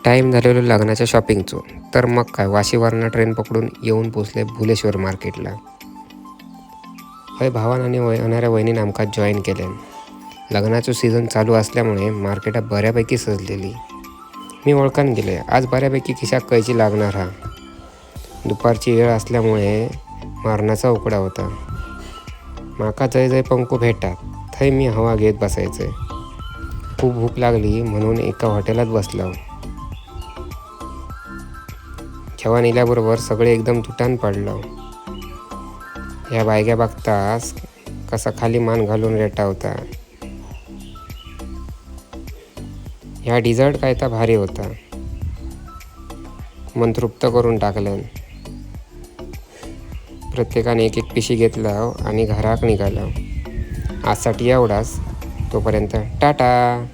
Time झालेलो लग्नाच्या शॉपिंगचो तर मग काय वाशीवरनं ट्रेन पकडून येऊन पोचले भुलेश्वर मार्केटला. हय भावान आणि येणाऱ्या वहिनीनं आमका जॉईन केल्यान. लग्नाचो सीझन चालू असल्यामुळे मार्केटा बऱ्यापैकी सजलेली. मी ओळखान गेले आज बऱ्यापैकी खिशाक कैची लागणार हा. दुपारची वेळ असल्यामुळे मारणाचा उकडा होता. माका जय जय पंखू भेटतात थंय मी हवा घेत बसायचंय. खूप भूक लागली म्हणून एका हॉटेलात बसलो. जेवण इल्याबरोबर सगळे एकदम तुटान पडलो. ह्या बायग्या बघतास कसा खाली मान घालून रेटावता. ह्या डिझर्ट काय तर भारी होता. मन तृप्त करून टाकल्यान. प्रत्येकाने एक एक पिशी घेतला आणि घराक निघाला. आजसाठी एवढाच. तोपर्यंत टाटा.